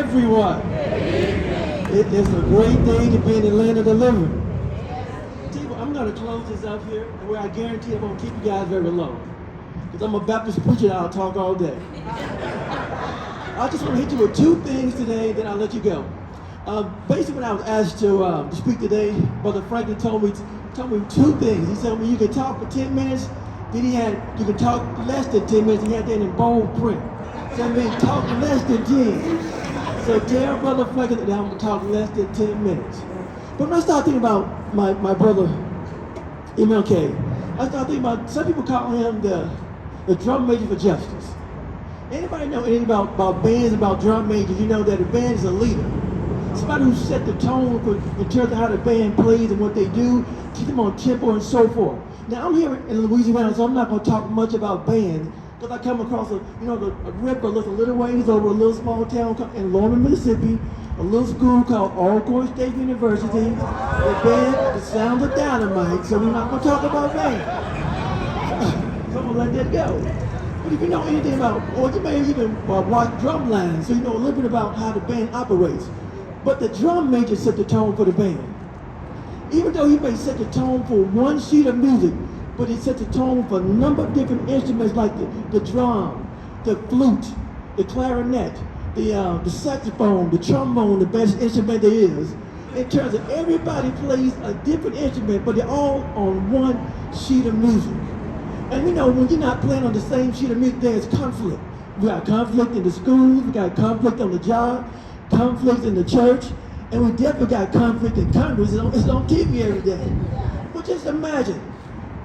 everyone. It is a great day to be in the land of the living. I'm going to close this up here, where I guarantee I won't keep you guys very long. Because I'm a Baptist preacher and I'll talk all day. I just want to hit you with two things today, then I'll let you go. Basically, when I was asked to speak today, Brother Franklin told me two things. He said, you can talk for 10 minutes, then you can talk less than 10 minutes, he had that in bold print. So I mean, talk less than 10. So tell Brother Franklin that I'm going to talk less than 10 minutes. But when I start thinking about my brother, MLK, I start thinking about, some people call him the drum major for justice. Anybody know anything about bands, about drum majors? You know that a band is a leader. Somebody who set the tone in terms of how the band plays and what they do, keep them on tempo and so forth. Now I'm here in Louisiana, so I'm not going to talk much about bands, because I come across a river looks a little ways over a little small town in Lawrence, Mississippi, a little school called Alcorn State University. The band, the sound of dynamite, so we're not going to talk about bands. So I'm going to let that go. But if you know anything about, or you may even watch drum lines, so you know a little bit about how the band operates. But the drum major set the tone for the band. Even though he may set the tone for one sheet of music, but he set the tone for a number of different instruments like the drum, the flute, the clarinet, the saxophone, the trombone, the best instrument there is. In terms of everybody plays a different instrument, but they're all on one sheet of music. And you know, when you're not playing on the same sheet of music, there's conflict. We got conflict in the schools, we got conflict on the job, conflict in the church, and we definitely got conflict in Congress. It's on TV every day. But just imagine,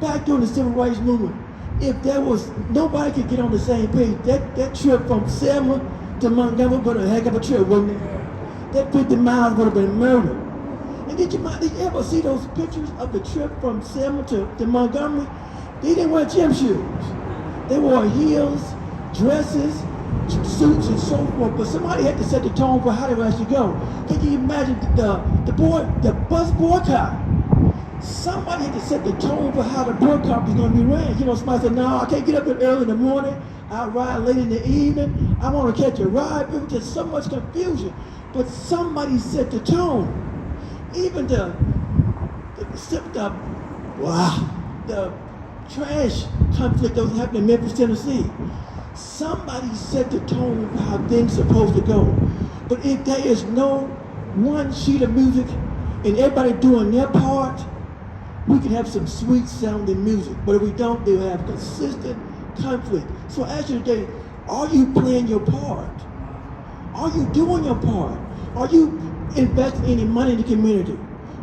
back during the Civil Rights Movement, if there was, nobody could get on the same page, that trip from Selma to Montgomery would have been a heck of a trip, wouldn't it? That 50 miles would have been murder. And did you ever see those pictures of the trip from Selma to Montgomery? They didn't wear gym shoes. They wore heels, dresses, suits, and so forth. But somebody had to set the tone for how they would actually go. Can you imagine the bus boycott? Somebody had to set the tone for how the boycott was going to be ran. You know, somebody said, no, I can't get up early in the morning. I'll ride late in the evening. I want to catch a ride. There was just so much confusion. But somebody set the tone. Even the trash conflict that was happening in Memphis, Tennessee. Somebody set the tone for how things are supposed to go. But if there is no one sheet of music and everybody doing their part, we can have some sweet sounding music. But if we don't, they'll have consistent conflict. So I ask you today, are you playing your part? Are you doing your part? Are you investing any money in the community?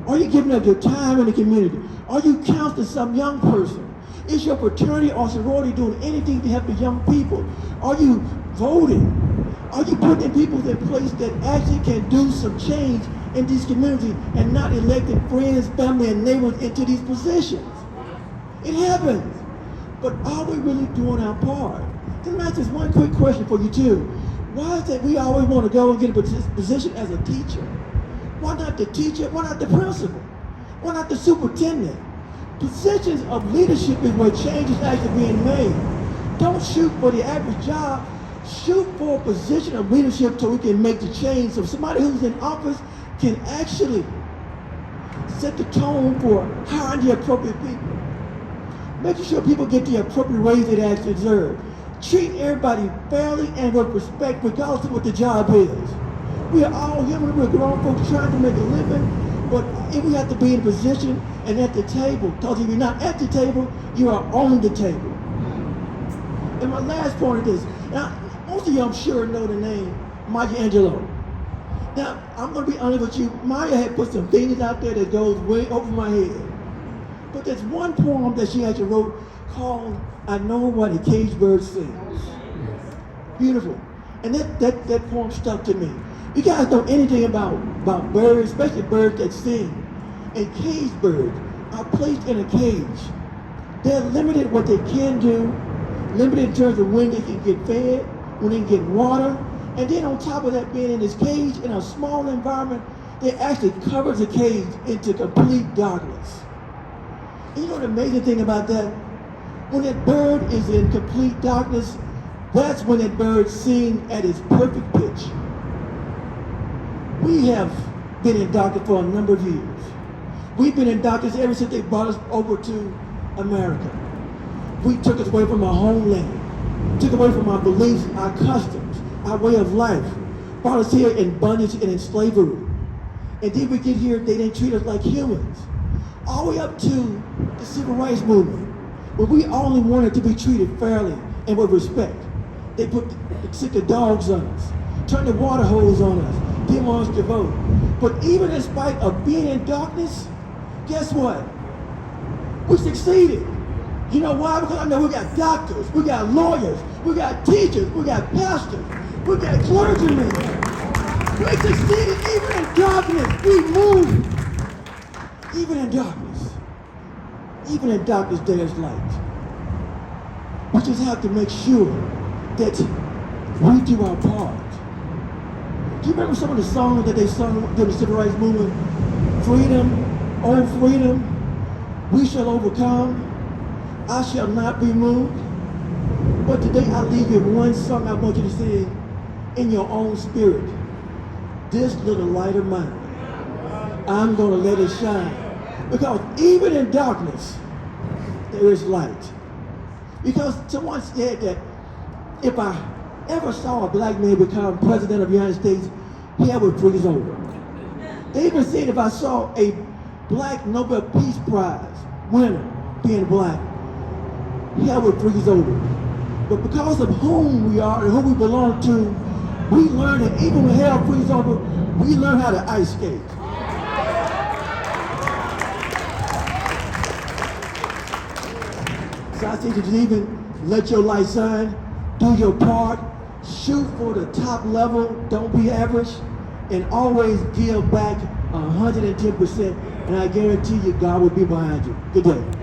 Are you giving up your time in the community? Are you counseling some young person? Is your fraternity or sorority doing anything to help the young people? Are you voting? Are you putting people in place that actually can do some change in these communities and not electing friends, family, and neighbors into these positions? It happens. But are we really doing our part? Let me ask just one quick question for you too. Why is it we always want to go and get a position as a teacher? Why not the teacher? Why not the principal? Why not the superintendent? Positions of leadership is where change is actually being made. Don't shoot for the average job. Shoot for a position of leadership so we can make the change. So somebody who's in office can actually set the tone for hiring the appropriate people. Making sure people get the appropriate raise they actually deserve. Treat everybody fairly and with respect regardless of what the job is. We are all human, we're grown folks trying to make a living, but if we have to be in a position and at the table, because if you're not at the table, you are on the table. And my last point is this. Now, most of you I'm sure know the name Maya Angelou. Now, I'm going to be honest with you, Maya had put some things out there that goes way over my head. But there's one poem that she actually wrote called I Know What a Caged Bird Sings. Beautiful. And that poem stuck to me. You guys know anything about birds, especially birds that sing. And caged birds are placed in a cage. They're limited what they can do, limited in terms of when they can get fed, when they can get water. And then on top of that, being in this cage, in a small environment, they actually cover the cage into complete darkness. And you know the amazing thing about that? When that bird is in complete darkness, that's when that bird sings at its perfect pitch. We have been in darkness for a number of years. We've been in darkness ever since they brought us over to America. We took us away from our homeland, took away from our beliefs, our customs, our way of life, brought us here in bondage and in slavery. And then we get here, they didn't treat us like humans. All the way up to the civil rights movement, where we only wanted to be treated fairly and with respect. They sick the dogs on us, turned the water hose on us, didn't want us to vote. But even in spite of being in darkness, guess what? We succeeded. You know why? Because I know we got doctors, we got lawyers, we got teachers, we got pastors, we got clergymen. We succeeded even in darkness. We moved. Even in darkness. Even in darkness, there is light. We just have to make sure that we do our part. Do you remember some of the songs that they sung during the civil rights movement? Freedom, oh freedom, we shall overcome. I shall not be moved. But today I leave you with one song I want you to sing in your own spirit. This little light of mine, I'm gonna let it shine. Because even in darkness, there is light. Because someone said that if I ever saw a black man become president of the United States, hell would freeze over. They even said if I saw a black Nobel Peace Prize winner being black, hell would freeze over. But because of whom we are and who we belong to, we learn that even when hell freezes over, we learn how to ice skate. So I think that you even let your light shine, do your part, shoot for the top level, don't be average, and always give back 110%, and I guarantee you God will be behind you. Good day.